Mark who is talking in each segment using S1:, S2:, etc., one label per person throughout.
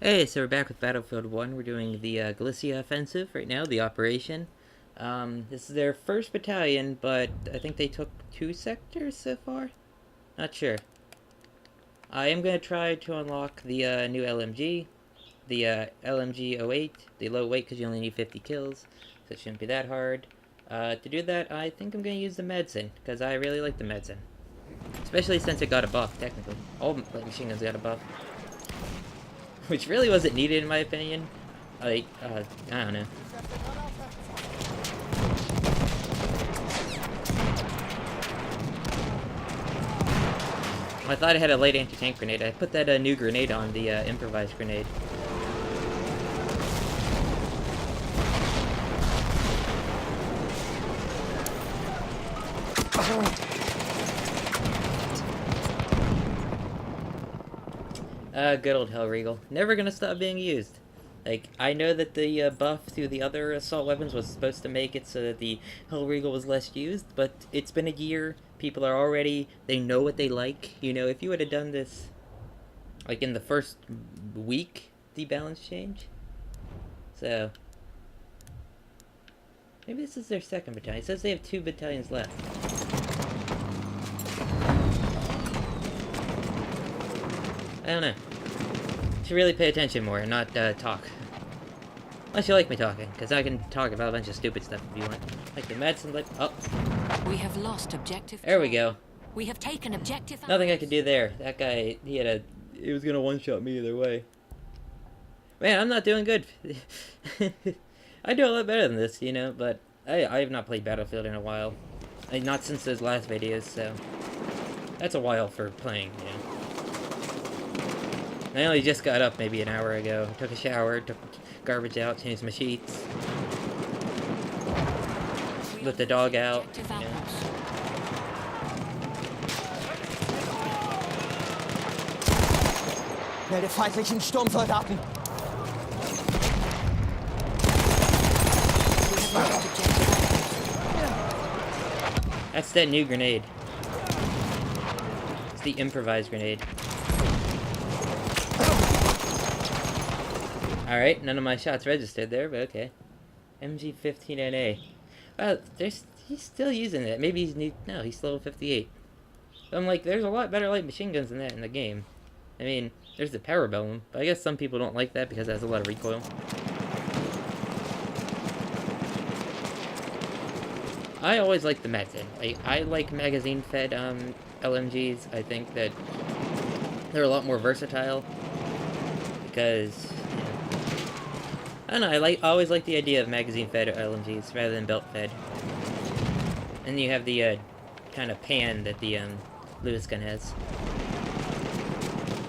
S1: Hey, so we're back with Battlefield 1. We're doing the Galicia Offensive right now, the operation. This is their first battalion, but I think they took 2 sectors so far? Not sure. I am going to try to unlock the new LMG, the LMG 08, the low weight because you only need 50 kills, so it shouldn't be that hard. To do that, I think I'm going to use the medicine, because I really like the medicine. Especially since it got a buff, technically. All machine guns got a buff. Which really wasn't needed in my opinion. Like, I don't know. I thought I had a light anti-tank grenade. I put that new grenade on, the improvised grenade. Good old Hellriegel. Never gonna stop being used. Like, I know that the buff to the other assault weapons was supposed to make it so that the Hellriegel was less used, but it's been a year. People are already, they know what they like. You know, if you would have done this, like, in the first week, the balance change. So, maybe this is their second battalion. It says they have 2 battalions left. I don't know. Should really pay attention more and not talk. Unless you like me talking, because I can talk about a bunch of stupid stuff if you want. Like the medicine, like, oh.
S2: We have lost objective.
S1: There we go.
S2: We have taken objective.
S1: Nothing I could do there. That guy, he was gonna one-shot me either way. Man, I'm not doing good. I do a lot better than this, you know, but I have not played Battlefield in a while. Not since those last videos, so that's a while for playing, you know. I only just got up maybe an hour ago. Took a shower, took garbage out, changed my sheets. Let the dog out. Yeah.
S3: Melde feindlichen Sturmsoldaten!
S1: That's that new grenade. It's the improvised grenade. Alright, none of my shots registered there, but okay. MG15NA. Wow, he's still using it. Maybe he's level 58. I'm like, there's a lot better light machine guns than that in the game. I mean, there's the Parabellum, but I guess some people don't like that because it has a lot of recoil. I always like the medicine. I like magazine-fed LMGs. I think that they're a lot more versatile because, I don't know, I always like the idea of magazine-fed LMGs rather than belt-fed. And you have the kind of pan that the Lewis gun has.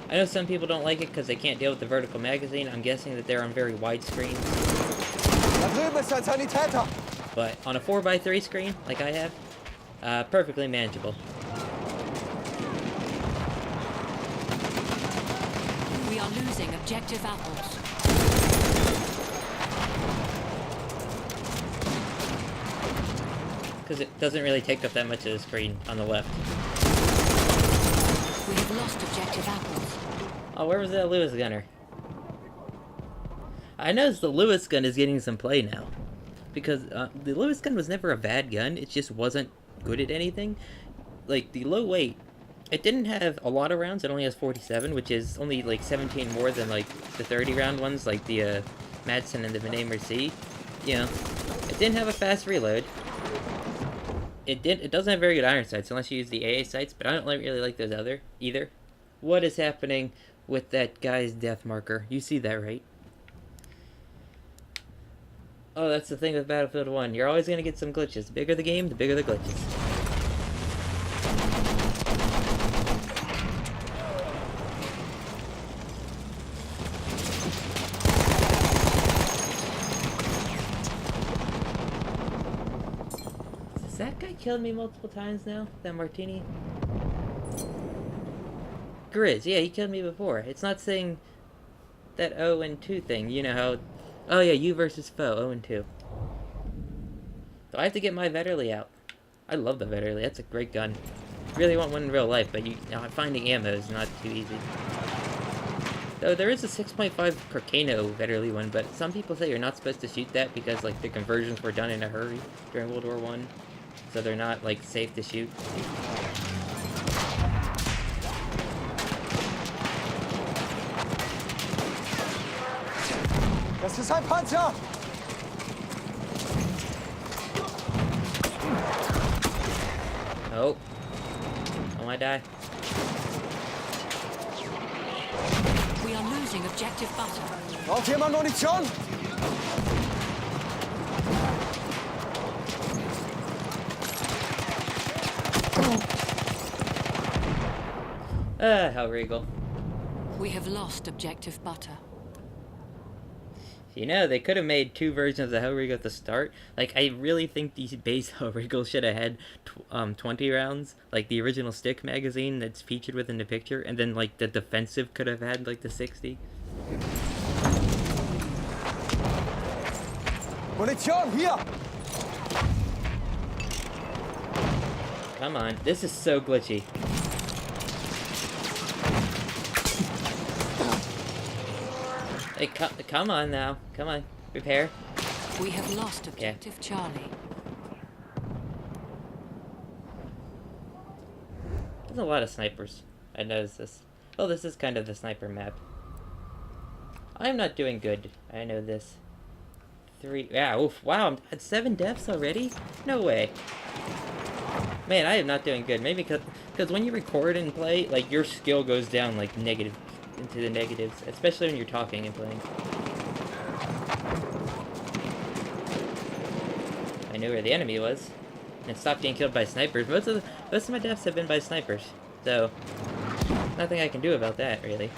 S1: I know some people don't like it because they can't deal with the vertical magazine. I'm guessing that they're on very wide screens. But on a 4x3 screen, like I have, perfectly manageable.
S2: We are losing objective apples.
S1: Because it doesn't really take up that much of the screen on the left.
S2: We have lost objective apples.
S1: Oh, where was that Lewis gunner? I noticed the Lewis gun is getting some play now. Because the Lewis gun was never a bad gun, it just wasn't good at anything. Like, the low weight, it didn't have a lot of rounds, it only has 47, which is only like 17 more than like the 30 round ones, like the Madsen and the Benet Merci. You know, it didn't have a fast reload. It doesn't have very good iron sights unless you use the AA sights, but I don't really like those either. What is happening with that guy's death marker? You see that, right? Oh, that's the thing with Battlefield 1. You're always gonna get some glitches. The bigger the game, the bigger the glitches. Has that guy killed me multiple times now? That Martini? Grizz, yeah, he killed me before. It's not saying that 0 and 2 thing. You know how... Oh yeah, you versus foe, 0 and 2. So I have to get my Vetterli out. I love the Vetterli, that's a great gun. Really want one in real life, but finding ammo is not too easy. Though there is a 6.5 Carcano Vetterli one, but some people say you're not supposed to shoot that because like the conversions were done in a hurry during World War One, so they're not like safe to shoot.
S3: Das ist ein Panzer!
S1: Oh. Oh, I die.
S2: We are losing objective butter.
S3: Braucht jemand Munition?
S1: Hell Regal.
S2: We have lost objective butter.
S1: You know, they could have made two versions of the Hellriegel at the start. Like, I really think the base Hellriegel should have had 20 rounds. Like, the original stick magazine that's featured within the picture. And then, like, the defensive could have had, like, the 60.
S3: Munition, hier!
S1: Come on. This is so glitchy. Hey, come on now. Come on. Repair.
S2: We have lost objective Charlie.
S1: There's a lot of snipers. I noticed this. Oh, this is kind of the sniper map. I'm not doing good. I know this. 3. Yeah, oof. Wow, I'm at 7 deaths already? No way. Man, I am not doing good. Maybe because when you record and play, like, your skill goes down, like, negative. Into the negatives, especially when you're talking and playing. I knew where the enemy was, and stopped getting killed by snipers. Most of my deaths have been by snipers, so nothing I can do about that, really.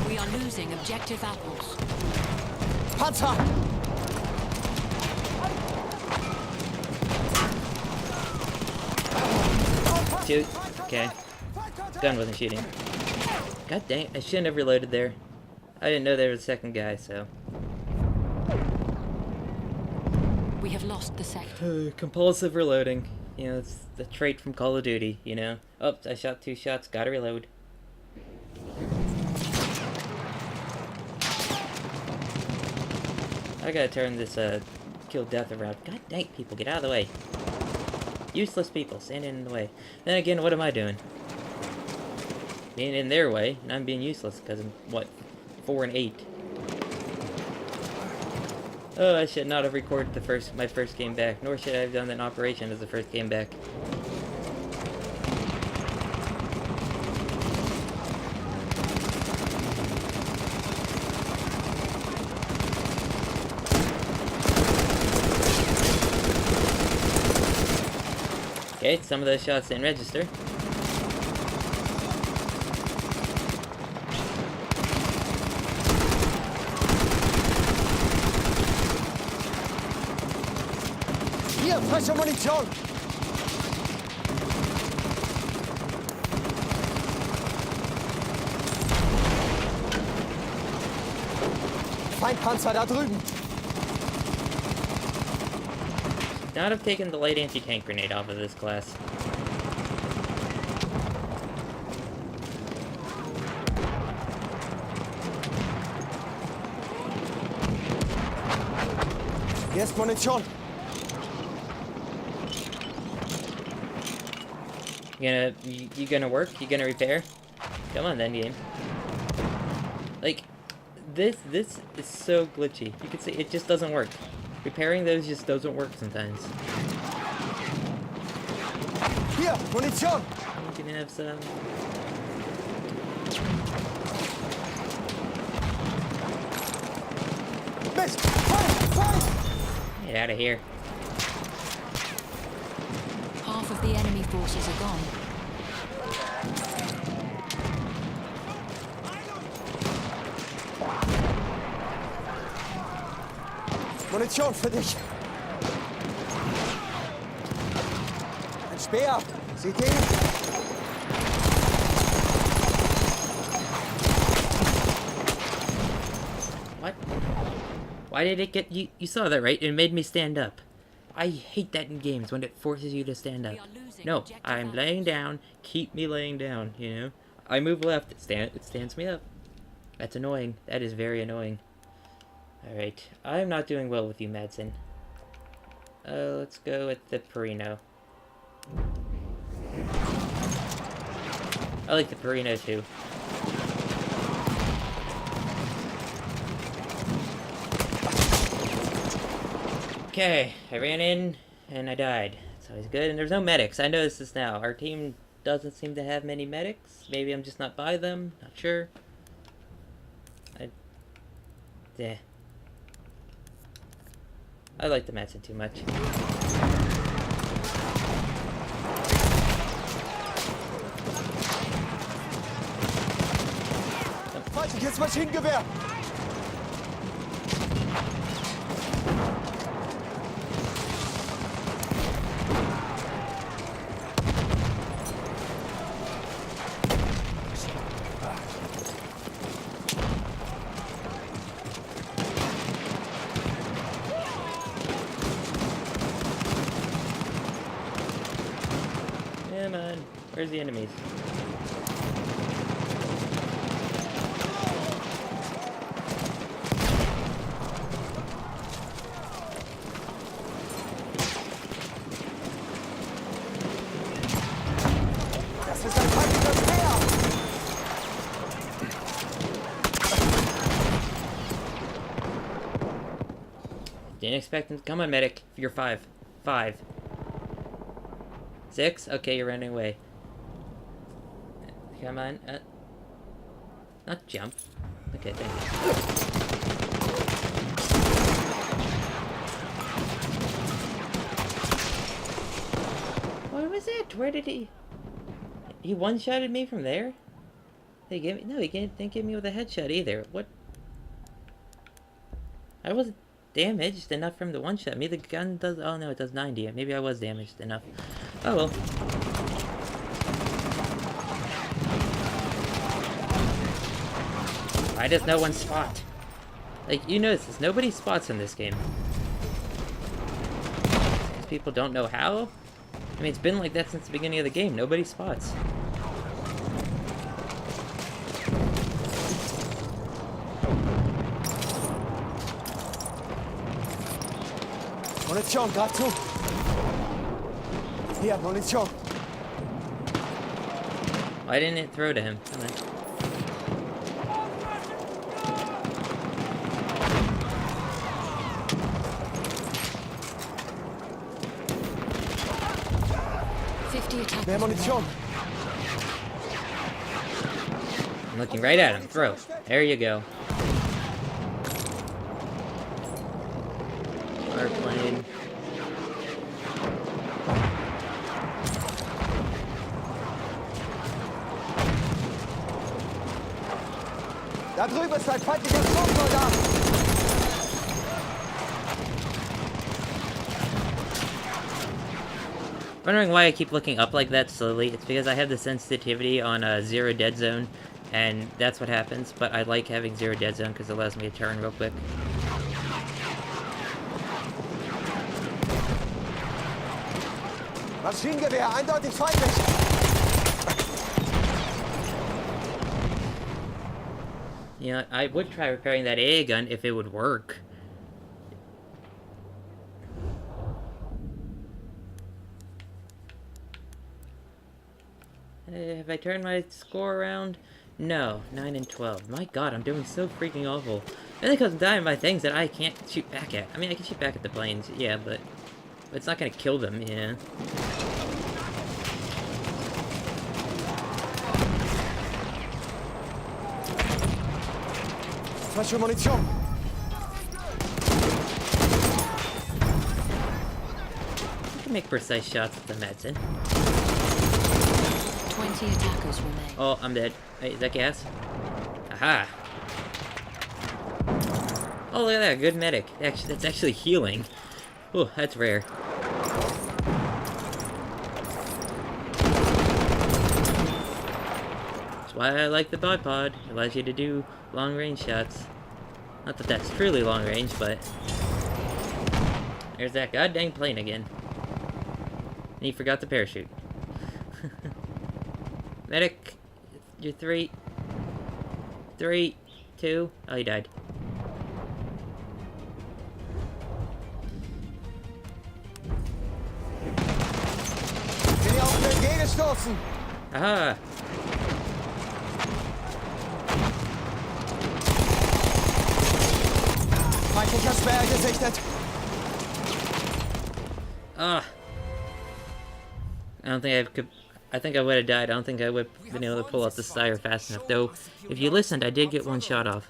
S2: We are losing objective apples.
S3: Panzer!
S1: Shoot. Okay. Gun wasn't shooting. God dang it, I shouldn't have reloaded there. I didn't know there was a second guy, so.
S2: We have lost the sector.
S1: Compulsive reloading. You know, it's the trait from Call of Duty, you know? Oh, I shot 2 shots, gotta reload. I gotta turn this, kill death around. God dang, people, get out of the way. Useless people, standing in the way. Then again, what am I doing? Being in their way, and I'm being useless because I'm, what, 4 and 8. Oh, I should not have recorded my first game back, nor should I have done an operation as the first game back. Okay, some of those shots didn't register.
S3: Hier, frische Munition! Feindpanzer da drüben!
S1: Not have taken the light anti-tank grenade off of this class.
S3: Hier ist Munition!
S1: You gonna work? You gonna repair? Come on then, game. Like, this is so glitchy. You can see it just doesn't work. Repairing those just doesn't work sometimes.
S3: Hier, Munition!
S1: You can have some.
S3: Mist! Feind!
S1: Get out of here.
S2: Half of the enemy forces are gone.
S3: Munition für dich! Ein Speer! Seht ihr ihn?
S1: What? Why did it get you? You saw that, right? It made me stand up. I hate that in games when it forces you to stand up. No, I'm laying down. Keep me laying down, you know? I move left, it stands me up. That's annoying. That is very annoying. Alright. I'm not doing well with you, Madsen. Let's go with the Perino. I like the Perino too. Okay, I ran in and I died. That's always good. And there's no medics. I noticed this now. Our team doesn't seem to have many medics. Maybe I'm just not by them. Not sure. Yeah. I like the Madsen too much.
S3: Feindliches Maschinengewehr!
S1: Come on. Where's the enemies?
S3: Das ist ein feindlicher Speer!
S1: Didn't expect him to come on, medic. You're 5. 5. 6? Okay, you're running away. Come on. Not jump. Okay, thank you. What was it? Where did he... He one-shotted me from there? They gave me... No, he didn't give me with a headshot either. What? I wasn't damaged enough from the one-shot. Maybe the gun does... Oh, no, it does 90. Maybe I was damaged enough. Oh, well. Why does no one spot? Like, you notice this. Nobody spots in this game. Because people don't know how? I mean, it's been like that since the beginning of the game. Nobody spots.
S3: Munition, greif zu! Hier, Munition!
S1: Why didn't it throw to him? Come on.
S3: Mehr Munition!
S1: I'm looking right at him. Throw. There you go. Airplane.
S3: Da drüben ist ein feindlicher Sturmsoldat!
S1: Wondering why I keep looking up like that slowly. It's because I have the sensitivity on zero dead zone, and that's what happens. But I like having zero dead zone because it allows me to turn real quick.
S3: Maschinengewehr, eindeutig feindlich!
S1: You know, I would try repairing that AA gun if it would work. Have I turned my score around? No, 9 and 12. My god, I'm doing so freaking awful. And because I'm dying by things that I can't shoot back at. I mean, I can shoot back at the planes, yeah, but it's not gonna kill them, yeah.
S3: Falsche Munition!
S1: I can make precise shots with the Madsen.
S2: 20 attackers remain.
S1: Oh, I'm dead. Wait, is that gas? Aha! Oh, look at that, good medic. Actually, that's actually healing. Oh, that's rare. That's why I like the bipod. It allows you to do long-range shots. Not that that's truly long-range, but... There's that goddamn plane again. And he forgot the parachute. Medic, you're 3, 2, too. Oh, he died.
S3: Bin hier auf den G gestoßen.
S1: Aha!
S3: Feindlicher Speer gesichtet.
S1: Ah! I don't think I think I would have died. I don't think I would have been able to pull out the Steyr fast enough. Though, if you listened, I did get one shot off.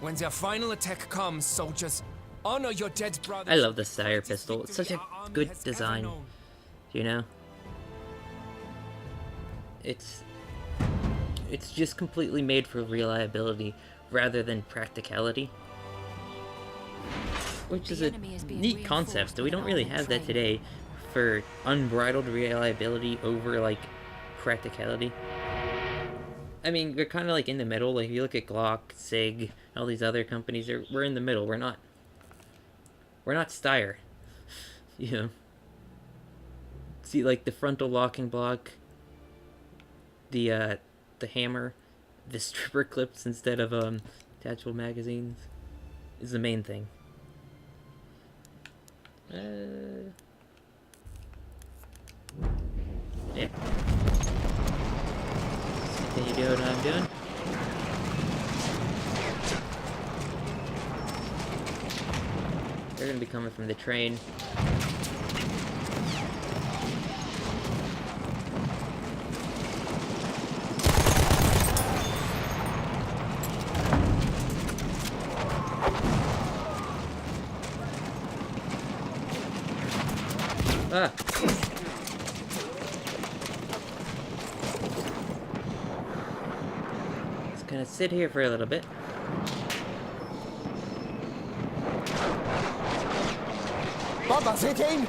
S4: When their final attack comes, soldiers, honor your dead brothers.
S1: I love the Steyr pistol. It's such a good design. You know? It's just completely made for reliability rather than practicality. Which is a neat concept, though we don't really have that today for unbridled reliability over, like, practicality. I mean, we're kind of, like, in the middle. Like, if you look at Glock, SIG, all these other companies, we're in the middle. We're not Steyr. You know? See, like, the frontal locking block, the hammer, the stripper clips instead of, detachable magazines is the main thing. Yeah. Continue doing what I'm doing. They're gonna be coming from the train. Ah! Just gonna sit here for a little bit.
S3: Bomber, seht ihr ihn?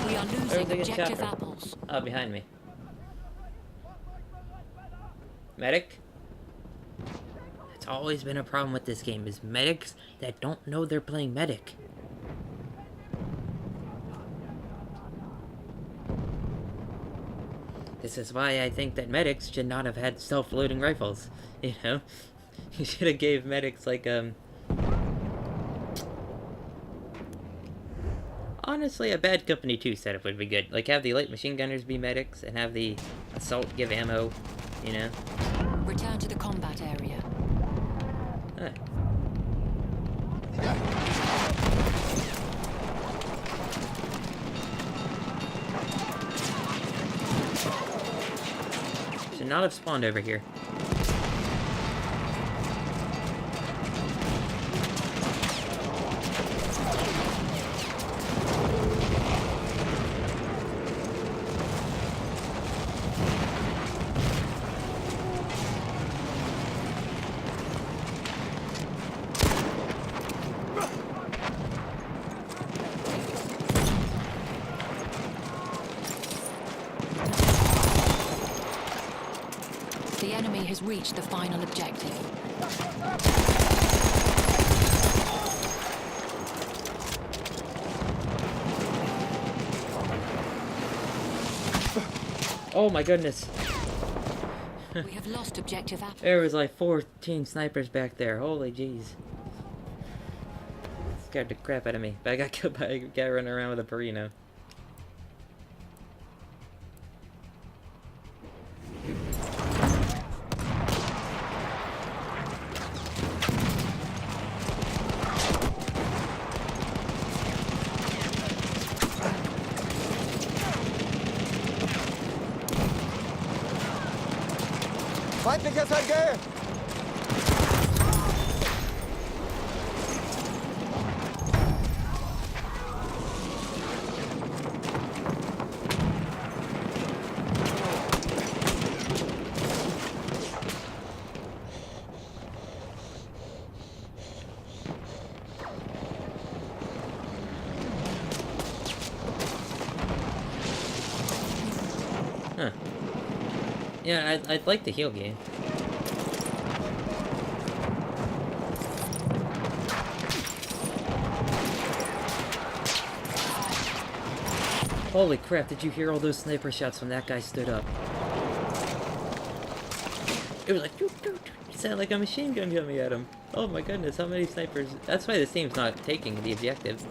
S2: We are losing
S1: Where's the
S2: objective
S1: chopper?
S2: apples.
S1: Oh, behind me. Medic? It's always been a problem with this game, is medics that don't know they're playing medic. This is why I think that medics should not have had self-loading rifles, you know? You should have gave medics, like, honestly, a Bad Company 2 setup would be good. Like, have the light machine gunners be medics, and have the assault give ammo, you know?
S2: Return to the combat area.
S1: Huh. Should not have spawned over here.
S2: The enemy has reached the final objective.
S1: Oh my goodness.
S2: We have lost objective apples.
S1: There was like 14 snipers back there. Holy jeez. Scared the crap out of me. But I got killed by a guy running around with a burrito.
S3: Feindliches MG!
S1: Huh. Yeah, I'd like the heal game. Holy crap, did you hear all those sniper shots when that guy stood up? It was like, doop, doop, doop. It sounded like a machine gun coming at him. Oh my goodness, how many snipers? That's why this team's not taking the objective.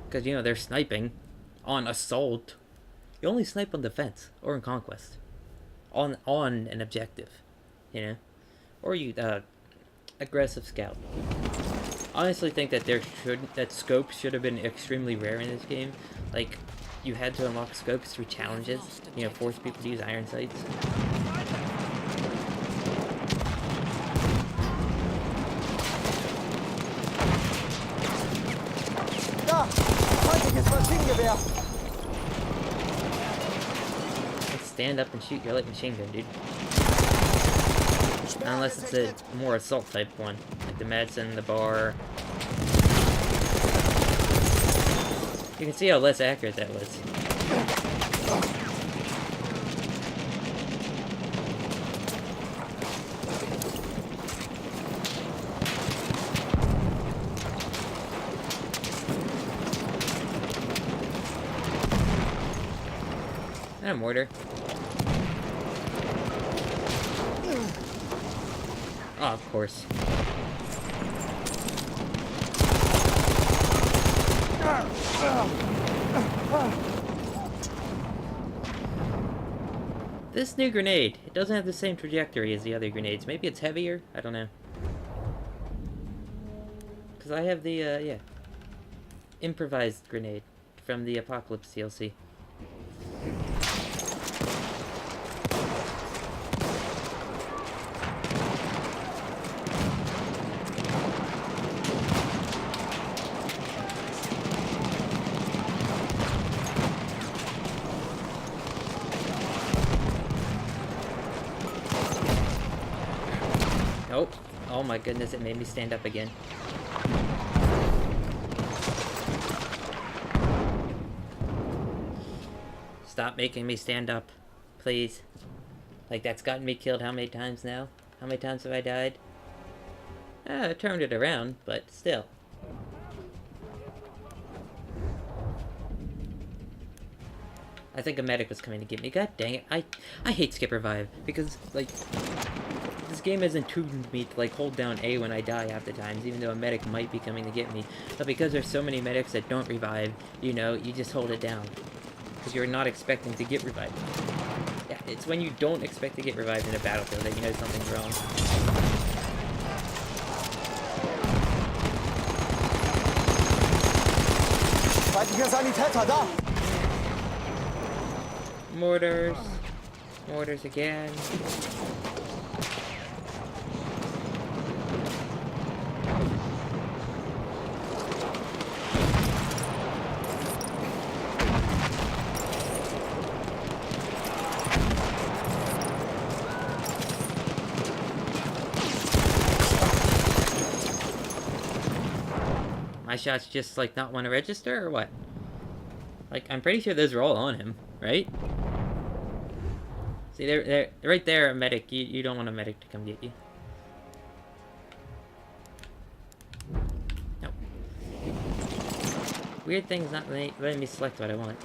S1: Because, you know, they're sniping on assault. You only snipe on defense or in conquest. On an objective, you know? Or you, aggressive scout. I honestly think that that scopes should have been extremely rare in this game. Like, you had to unlock scopes through challenges, you know, force people to use iron sights.
S3: Da! Feindliches Maschinengewehr!
S1: Let's stand up and shoot your light machine gun, dude. Unless it's a more assault type one, like the Madsen, the bar. You can see how less accurate that was. And a mortar. Oh, of course. This new grenade, it doesn't have the same trajectory as the other grenades. Maybe it's heavier? I don't know. Because I have the, yeah. Improvised grenade from the Apocalypse DLC. Oh, oh my goodness, it made me stand up again. Stop making me stand up, please. Like, that's gotten me killed how many times now? How many times have I died? I turned it around, but still. I think a medic was coming to get me. God dang it. I hate Skip Revive, because, like, this game hasn't tuned me to, like, hold down A when I die half the times, even though a medic might be coming to get me. But because there's so many medics that don't revive, you know, you just hold it down. Because you're not expecting to get revived. Yeah, it's when you don't expect to get revived in a battlefield that you know something's wrong.
S3: Feindlicher Sanitäter, da!
S1: Mortars. Mortars again. My shots just, like, not want to register, or what? Like, I'm pretty sure those are all on him, right? See, they're right there, a medic. You don't want a medic to come get you. Nope. Weird thing's not letting me select what I want.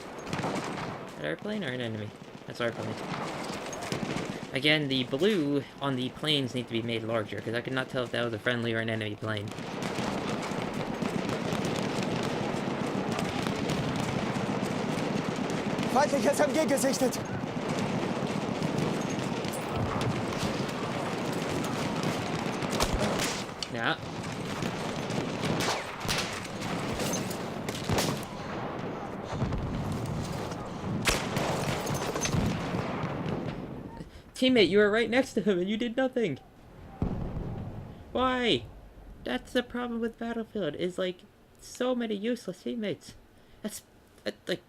S1: An airplane or an enemy? That's airplane. Again, the blue on the planes need to be made larger, because I could not tell if that was a friendly or an enemy plane.
S3: Feindliches MG gesichtet!
S1: Ja. Teammate, you were right next to him and you did nothing. Why? That's the problem with Battlefield, is like so many useless teammates. That's like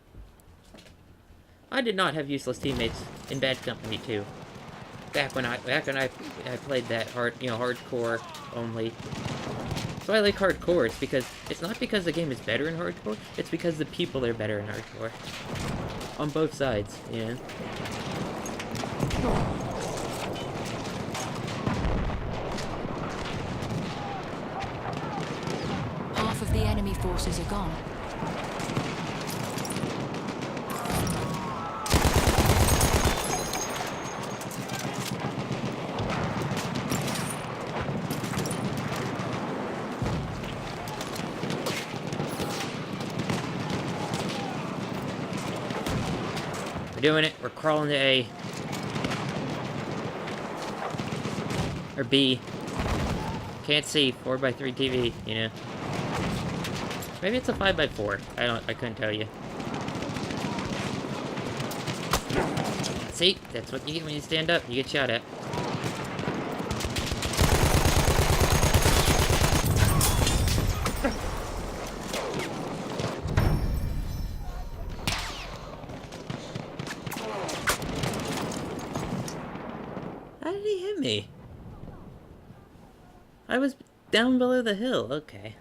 S1: I did not have useless teammates in Bad Company 2. Back when I played that hardcore only. So I like hardcore. It's not because the game is better in hardcore. It's because the people are better in hardcore. On both sides, you know.
S2: Half of the enemy forces are gone.
S1: We're doing it. We're crawling to A. Or B. Can't see. 4x3 TV, you know. Maybe it's a 5x4. I couldn't tell you. See? That's what you get when you stand up. You get shot at. How did he hit me? I was down below the hill. Okay.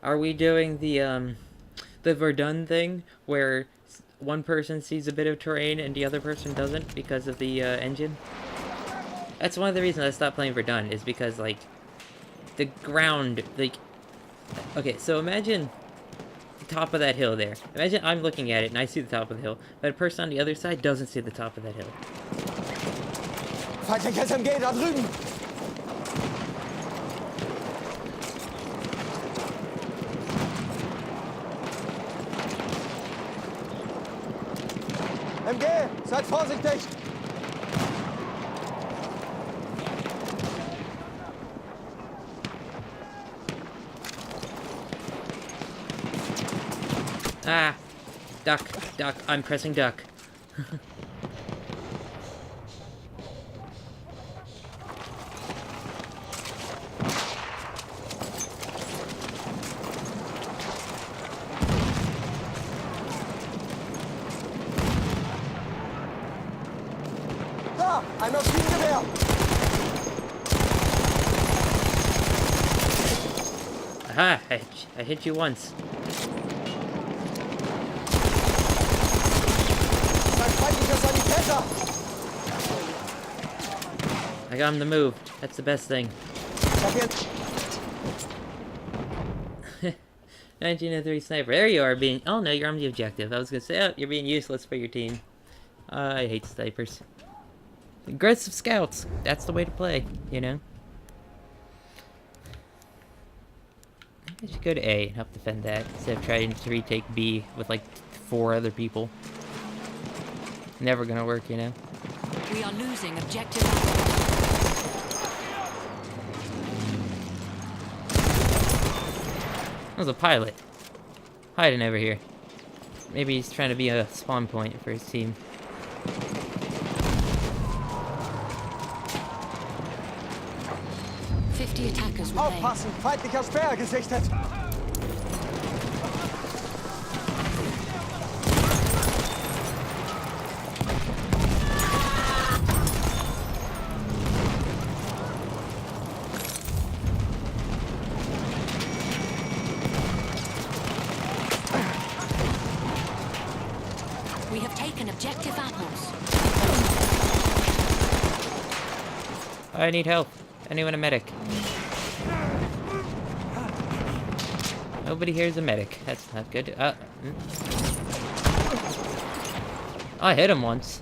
S1: Are we doing the Verdun thing where one person sees a bit of terrain and the other person doesn't because of the engine? That's one of the reasons I stopped playing Verdun, is because like the ground, like, okay, so imagine the top of that hill there. Imagine I'm looking at it and I see the top of the hill, but a person on the other side doesn't see the top of that hill.
S3: Feindlich SMG da drüben! MG, seid vorsichtig!
S1: Ah! Duck, duck, I'm pressing duck.
S3: Da! Ein Maschinengewehr!
S1: Aha! I hit you once.
S3: Ein feindlicher Sanitäter!
S1: I got him to move. That's the best thing.
S3: Ich hab jetzt...
S1: 1903 sniper. There you are being... Oh no, you're on the objective. I was gonna say, oh, you're being useless for your team. I hate snipers. Aggressive scouts. That's the way to play, you know? I should go to A and help defend that instead of trying to retake B with like 4 other people. Never gonna work, you know?
S2: We are losing objective Alpha.
S1: That was a pilot. Hiding over here. Maybe he's trying to be a spawn point for his team.
S2: Attackers remain.
S3: Aufpassen! Feindlicher Speer gesichtet!
S2: We have taken objective apples.
S1: I need help. Anyone a medic? Nobody here is a medic. That's not good. I hit him once.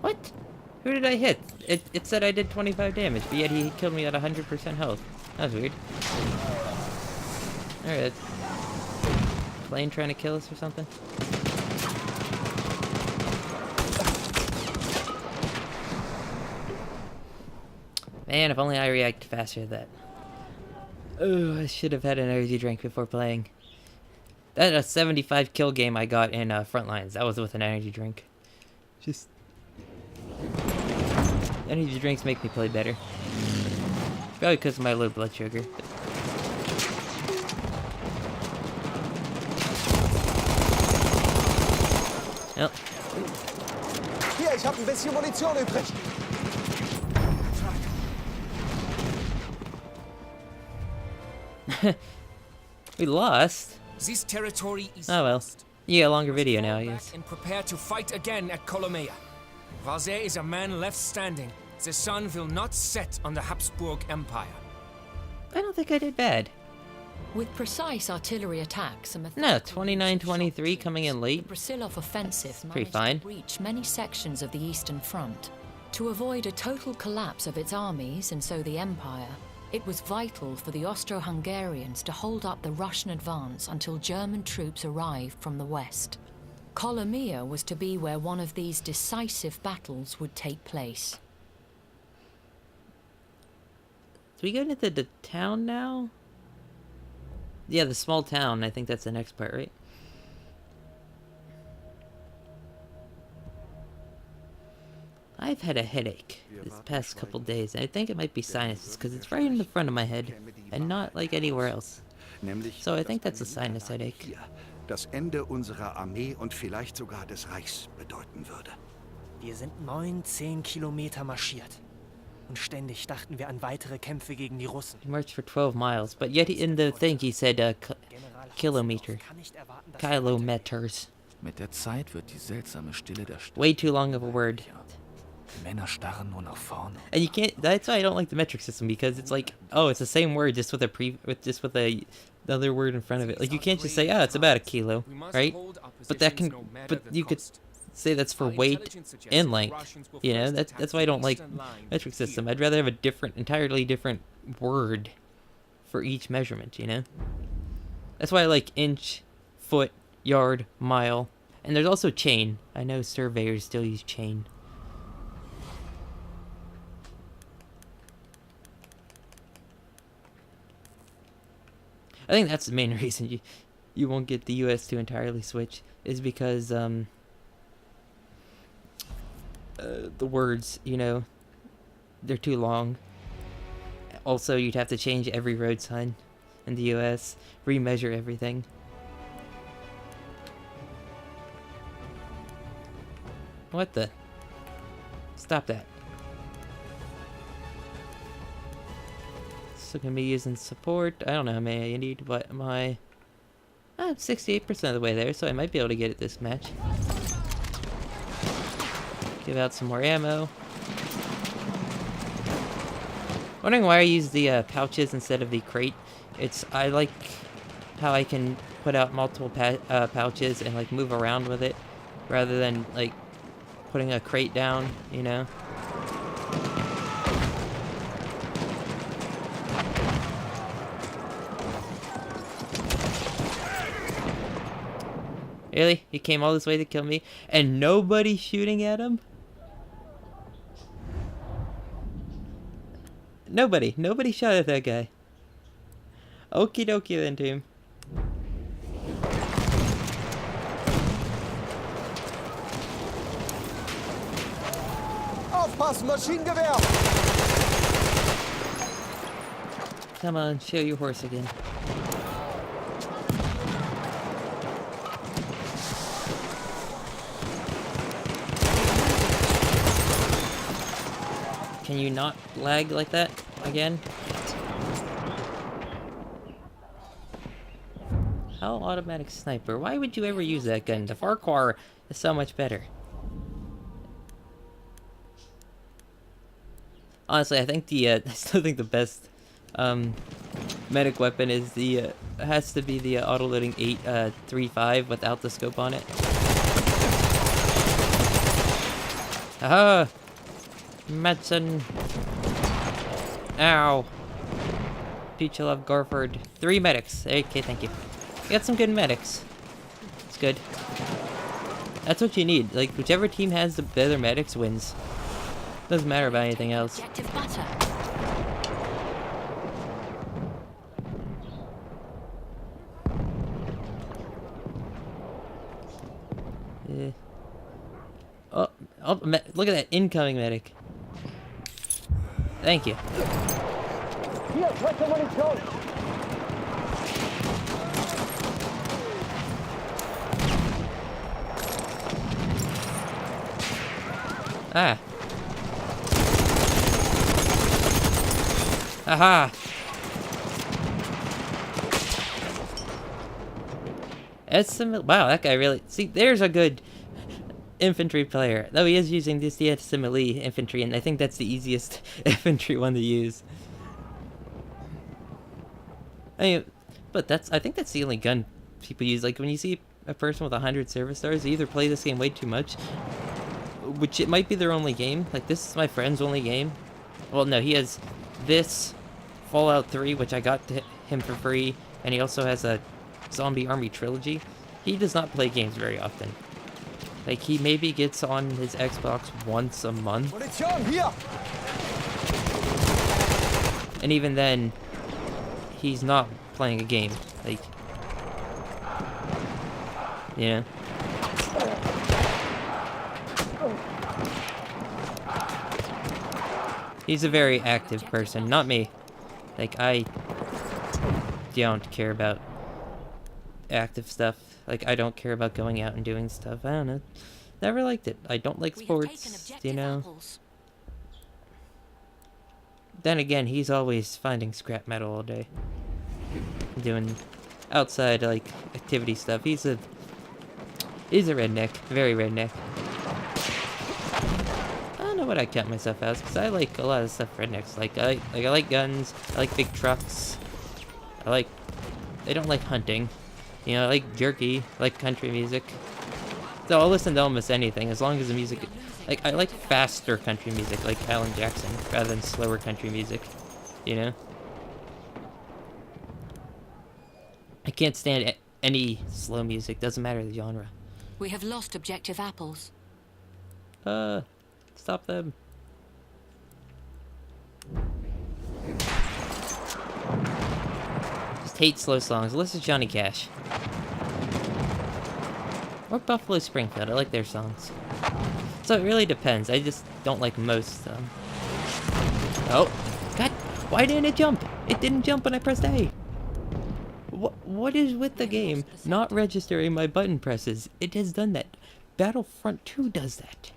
S1: What? Who did I hit? It said I did 25 damage, but yet he killed me at 100% health. That was weird. Alright. Plane trying to kill us or something? Man, if only I reacted faster to that. Oh, I should have had an energy drink before playing. That a 75 kill game I got in Frontlines. That was with an energy drink. Just energy drinks make me play better. Probably because of my low blood sugar. Well.
S3: Hier, ich habe ein bisschen Munition übrig.
S1: We lost.
S4: This territory is
S1: Oh well.
S4: lost.
S1: You got a longer video
S4: Fall
S1: now, I
S4: back
S1: guess.
S4: and prepare to fight again at Colomea. While there is a man left standing, the sun will not set on the Habsburg Empire.
S1: I don't think I did bad.
S2: With precise artillery attacks and
S1: No, 29-23 coming in
S2: the
S1: late.
S2: Brusilov offensive
S1: pretty
S2: managed
S1: fine.
S2: to reach many sections of the Eastern Front. To avoid a total collapse of its armies and so the Empire, it was vital for the Austro-Hungarians to hold up the Russian advance until German troops arrived from the west. Kolomea was to be where one of these decisive battles would take place.
S1: Do we go into the town now? Yeah, the small town. I think that's the next part, right? I've had a headache this past couple days, and I think it might be sinuses, because it's right in the front of my head, and not like anywhere else. So I think that's a sinus headache.
S5: Das Ende unserer Armee und vielleicht sogar des Reichs bedeuten würde.
S6: Wir sind 9-10 Kilometer marschiert. Und ständig dachten wir an weitere Kämpfe gegen die Russen.
S1: He marched for 12 miles, but yet in the thing he said kilometer.
S6: Kann nicht erwarten, dass
S1: Kilometers.
S7: Mit der Zeit wird die seltsame Stille der Stadt.
S1: Way too long of a word.
S7: Die Männer starren nur nach vorne.
S1: And you can't. That's why I don't like the metric system, because it's like, oh, it's the same word just with a another word in front of it. Like you can't just say, oh, it's about a kilo, right? But that can, but you could say that's for weight and length. You know, that's why I don't like metric system. I'd rather have a entirely different word for each measurement. You know, that's why I like inch, foot, yard, mile, and there's also chain. I know surveyors still use chain. I think that's the main reason you won't get the US to entirely switch, is because the words, you know, they're too long. Also, you'd have to change every road sign in the US, remeasure everything. What the? Stop that. So gonna be using support. I don't know how many I need, but I'm 68% of the way there, so I might be able to get it this match. Give out some more ammo. Wondering why I use the pouches instead of the crate. I like how I can put out multiple pouches and like move around with it, rather than like putting a crate down, you know. Really? He came all this way to kill me, and nobody's shooting at him? Nobody shot at that guy. Okie dokie then, team.
S3: Aufpassen, Maschinengewehr!
S1: Come on, show your horse again. Can you not lag like that again? How automatic sniper? Why would you ever use that gun? The Farquhar is so much better. Honestly, I think I still think the best medic weapon is has to be the auto-loading 8.35 without the scope on it. Aha! Medicine. Ow. Brusilov, Garford. 3 medics. Okay, thank you. You got some good medics. It's good. That's what you need. Like, whichever team has the better medics wins. Doesn't matter about anything else.
S2: Objective butter.
S1: Oh, look at that incoming medic. Thank you.
S3: Hier, zweite Munition!
S1: Ah. Aha! Wow, that guy really... See, there's a good infantry player. Though he is using this melee infantry, and I think that's the easiest infantry one to use. I mean, but I think that's the only gun people use. Like, when you see a person with 100 service stars, they either play this game way too much, which it might be their only game. Like, this is my friend's only game. Well, no, he has this, Fallout 3, which I got to him for free, and he also has a Zombie Army Trilogy. He does not play games very often. Like, he maybe gets on his Xbox once a month.
S3: Munition, hier!
S1: And even then, he's not playing a game. Like, you know? He's a very active person, not me. Like, I don't care about active stuff. Like, I don't care about going out and doing stuff. I don't know. Never liked it. I don't like sports, you know? Then again, he's always finding scrap metal all day. Doing outside, like, activity stuff. He's a redneck. Very redneck. I don't know what I count myself as, because I like a lot of stuff rednecks. Like, I like guns. I like big trucks. I don't like hunting. You know, I like jerky. I like country music. So I'll listen to almost anything, as long as the music... Like, I like faster country music, like Alan Jackson, rather than slower country music. You know? I can't stand any slow music, doesn't matter the genre.
S2: We have lost objective apples.
S1: Stop them. Just hate slow songs. Listen to Johnny Cash. Or Buffalo Springfield. I like their songs. So it really depends. I just don't like most of them. Oh! God! Why didn't it jump? It didn't jump when I pressed A! What is with the game not registering my button presses? It has done that. Battlefront 2 does that.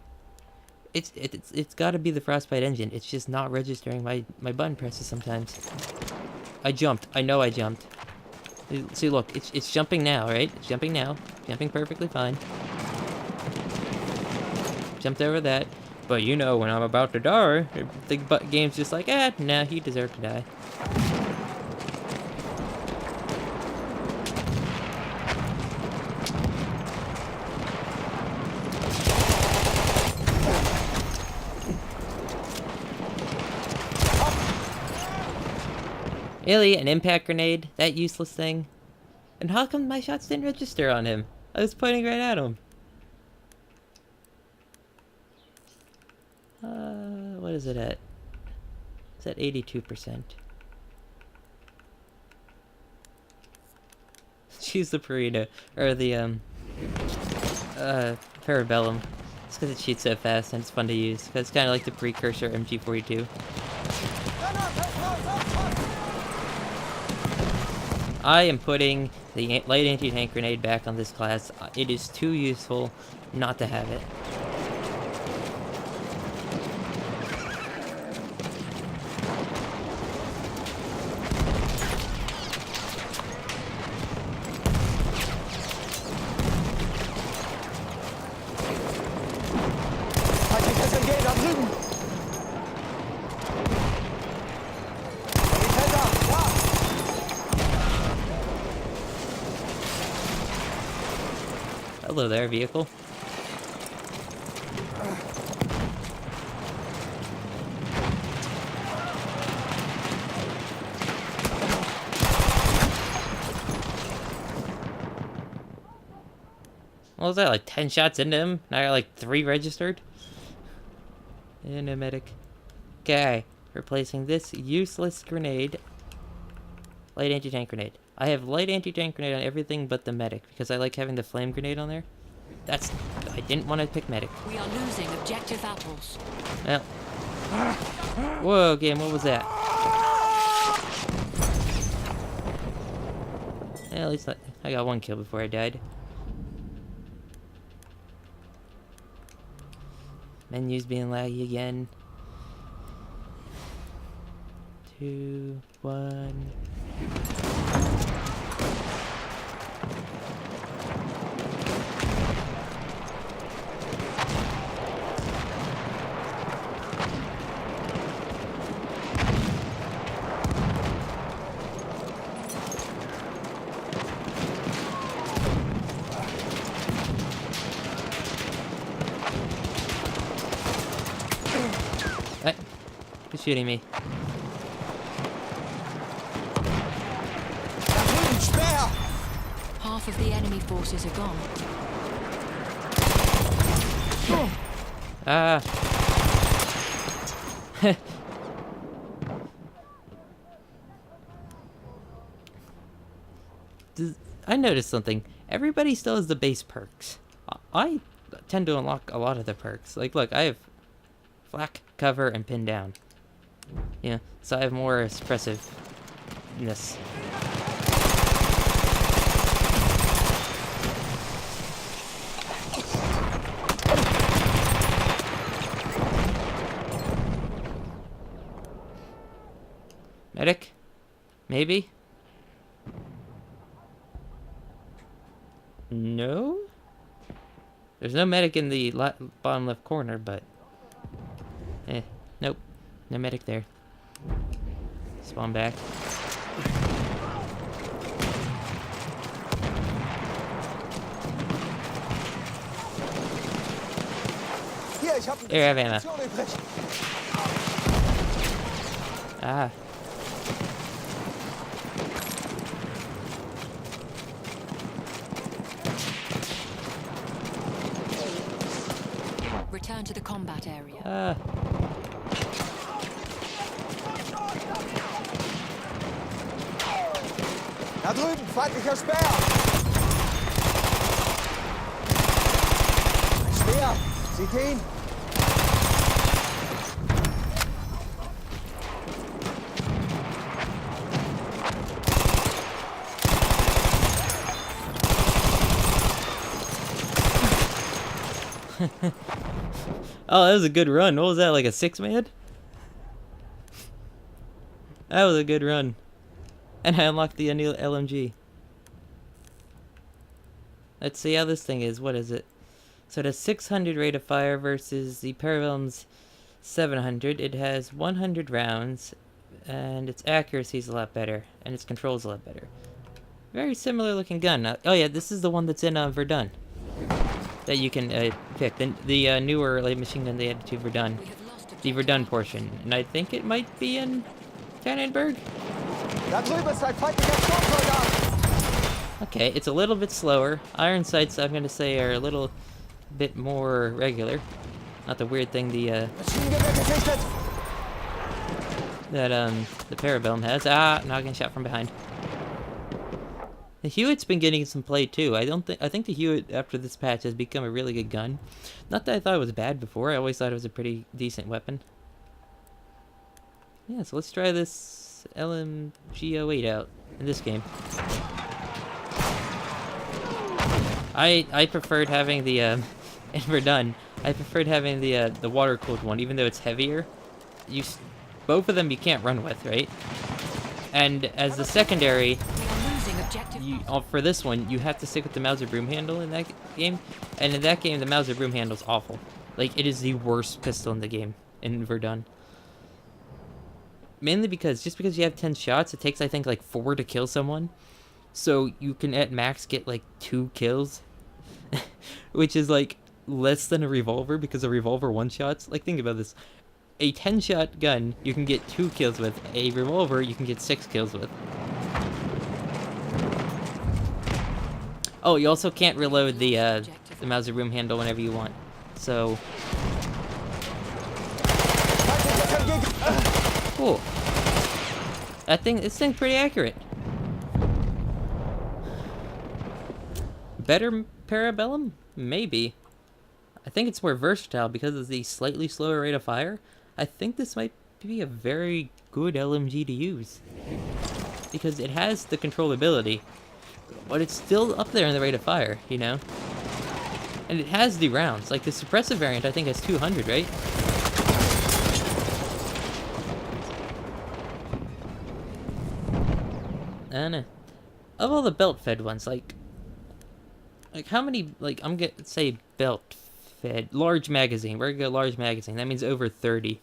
S1: It's got to be the Frostbite engine. It's just not registering my button presses sometimes. I jumped. I know I jumped. See, look, it's jumping now, right? It's jumping now. Jumping perfectly fine. Jumped over that. But you know, when I'm about to die, the game's just like, nah, you deserve to die. Really? An impact grenade? That useless thing? And how come my shots didn't register on him? I was pointing right at him. What is it at? It's at 82%. Choose the Perino, or the, Parabellum. It's because it shoots so fast and it's fun to use. It's kind of like the precursor MG42. I am putting the light anti-tank grenade back on this class. It is too useful not to have it. Hello there, vehicle. What was that, like 10 shots into him? Now I got like 3 registered? And a medic. Okay, replacing this useless grenade. Light anti-tank grenade. I have light anti-tank grenade on everything but the medic, because I like having the flame grenade on there. I didn't want to pick medic.
S2: We are losing objective apples.
S1: Well, Whoa, game, what was that? Yeah, at least I got one kill before I died. Menus being laggy again. 2, 1. What? Who's shooting me?
S3: Da drüben, Speer!
S2: Half of the enemy forces are gone.
S1: Ah. I noticed something. Everybody still has the base perks. I tend to unlock a lot of the perks. Like, look, I have flak, cover, and pin down. Yeah, so I have more suppressiveness. Medic? Maybe? No? There's no medic in the bottom left corner, but... nope. No medic there. Spawn back.
S3: Hier, ich hab ein
S1: Here, I have ammo.
S3: Munition übrig.
S1: Ah.
S2: Return to the combat area.
S1: Ah.
S3: Da drüben, feindlicher Speer! Speer! Seht ihr ihn?
S1: Oh, that was a good run. What was that, like a 6-man? That was a good run. And I unlocked the new LMG. Let's see how this thing is. What is it? So it has 600 rate of fire versus the Parabellum's 700. It has 100 rounds, and its accuracy is a lot better, and its control is a lot better. Very similar looking gun. Oh yeah, this is the one that's in Verdun. That you can pick. The newer light machine gun they added to Verdun. The Verdun portion. And I think it might be in Tannenberg?
S3: Da drüben ist ein feindlicher Sturmsoldat!
S1: Okay, it's a little bit slower. Iron sights, I'm gonna say, are a little bit more regular. Not the weird thing
S3: Maschinengewehr gesichtet!
S1: the Parabellum has. Ah, now getting shot from behind. The Hewitt's been getting some play too. I think the Hewitt after this patch has become a really good gun. Not that I thought it was bad before. I always thought it was a pretty decent weapon. Yeah, so let's try this LMG08 out in this game. I preferred having the in Verdun. I preferred having the water cooled one, even though it's heavier. Both of them you can't run with, right? And as the secondary, for this one, you have to stick with the Mauser broom handle in that game. And in that game, the Mauser broom handle's awful. Like, it is the worst pistol in the game in Verdun. Mainly because, just because you have 10 shots, it takes, I think, like 4 to kill someone. So you can, at max, get like 2 kills. Which is like less than a revolver, because a revolver one-shots. Like, think about this. A 10-shot gun, you can get 2 kills with. A revolver, you can get 6 kills with. Oh, you also can't reload the Mauser broom handle whenever you want. So... Cool. This thing's pretty accurate. Better Parabellum? Maybe. I think it's more versatile because of the slightly slower rate of fire. I think this might be a very good LMG to use. Because it has the controllability, but it's still up there in the rate of fire, you know? And it has the rounds. Like, the suppressive variant, I think, has 200, right? I don't know. Of all the belt-fed ones, like how many, like, I'm gonna say belt-fed, large magazine. We're gonna go large magazine. That means over 30.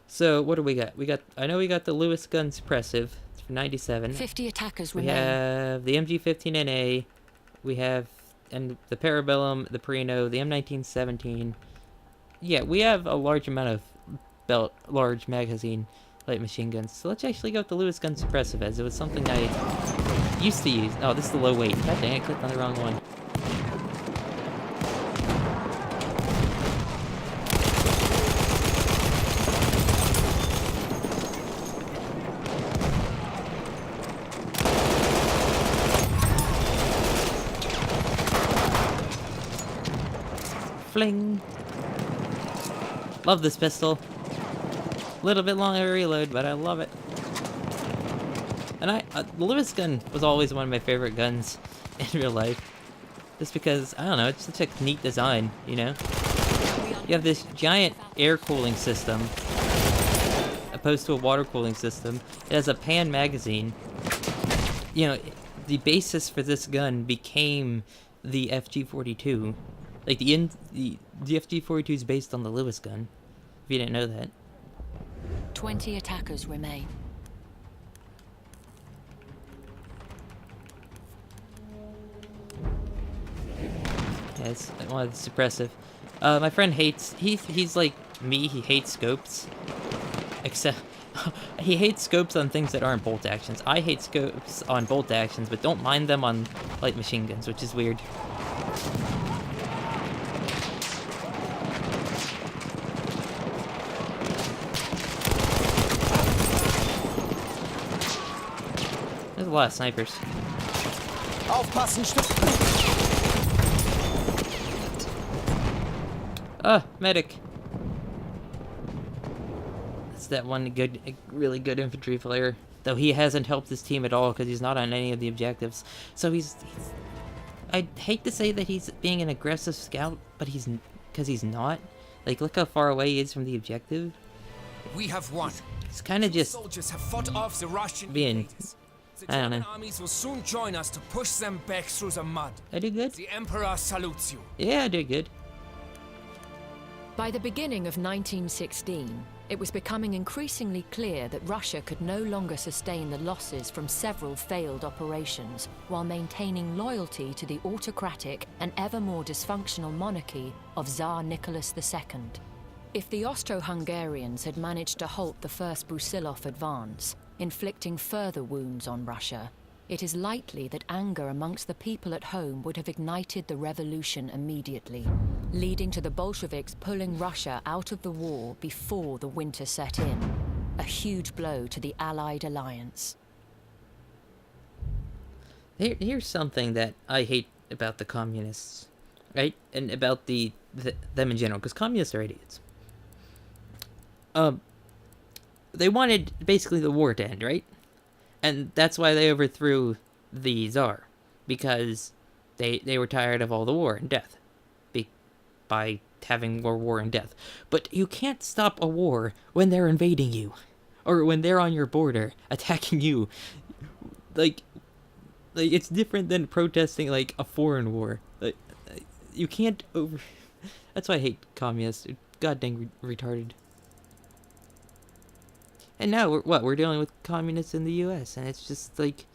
S1: So, what do we got? I know we got the Lewis gun suppressive. It's for 97.
S2: 50 attackers
S1: We
S2: remain.
S1: have the MG15NA. We have, and the Parabellum, the Perino, the M1917. Yeah, we have a large amount of large magazine light machine guns. So let's actually go with the Lewis gun suppressive, as it was something I used to use. Oh, this is the low weight. God dang, I clicked on the wrong one. Fling! Love this pistol. A little bit longer to reload, but I love it. And the Lewis gun was always one of my favorite guns in real life. Just because, I don't know, it's such a neat design, you know? You have this giant air cooling system, opposed to a water cooling system. It has a pan magazine. You know, the basis for this gun became the FG-42. Like, the FG-42 is based on the Lewis gun, if you didn't know that.
S2: 20 attackers remain.
S1: Yeah, it's one of the suppressive. My friend hates, he's like me, he hates scopes. Except, he hates scopes on things that aren't bolt actions. I hate scopes on bolt actions, but don't mind them on light machine guns, which is weird. There's a lot of snipers.
S3: Aufpassen,
S1: Ah, medic. That's that one really good infantry player. Though he hasn't helped his team at all because he's not on any of the objectives. So he's I'd hate to say that he's being an aggressive scout, but because he's not. Like, look how far away he is from the objective.
S4: We have won.
S1: It's kind of just
S4: Soldiers have fought off the Russian
S1: being,
S4: invaders. The
S1: I don't
S4: German
S1: know.
S4: armies will soon join us to push them back through the mud.
S1: I did good.
S4: The Emperor salutes you.
S1: Yeah, I did good.
S2: By the beginning of 1916, it was becoming increasingly clear that Russia could no longer sustain the losses from several failed operations while maintaining loyalty to the autocratic and ever more dysfunctional monarchy of Tsar Nicholas II. If the Austro-Hungarians had managed to halt the first Brusilov advance, inflicting further wounds on Russia, it is likely that anger amongst the people at home would have ignited the revolution immediately, leading to the Bolsheviks pulling Russia out of the war before the winter set in, a huge blow to the Allied alliance.
S1: Here's something that I hate about the communists, right? And about them in general, because communists are idiots. They wanted basically the war to end, right? And that's why they overthrew the Tsar, because they were tired of all the war and death, by having more war and death. But you can't stop a war when they're invading you, or when they're on your border attacking you. Like it's different than protesting like a foreign war. Like, you can't over. That's why I hate communists. They're goddamn retarded. And now we're dealing with communists in the U.S. and it's just like,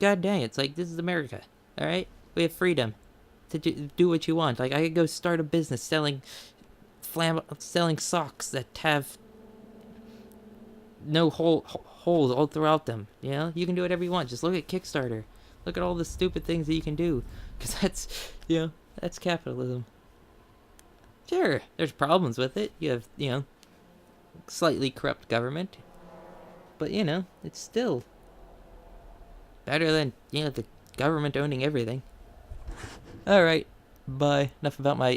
S1: god dang, it's like, this is America, all right? We have freedom to do what you want. Like, I could go start a business selling socks that have no holes all throughout them. You know, you can do whatever you want. Just look at Kickstarter. Look at all the stupid things that you can do, because that's, you know, that's capitalism. Sure, there's problems with it. You have, you know, slightly corrupt government, but you know, it's still better than, you know, the government owning everything. Alright, bye. Enough about my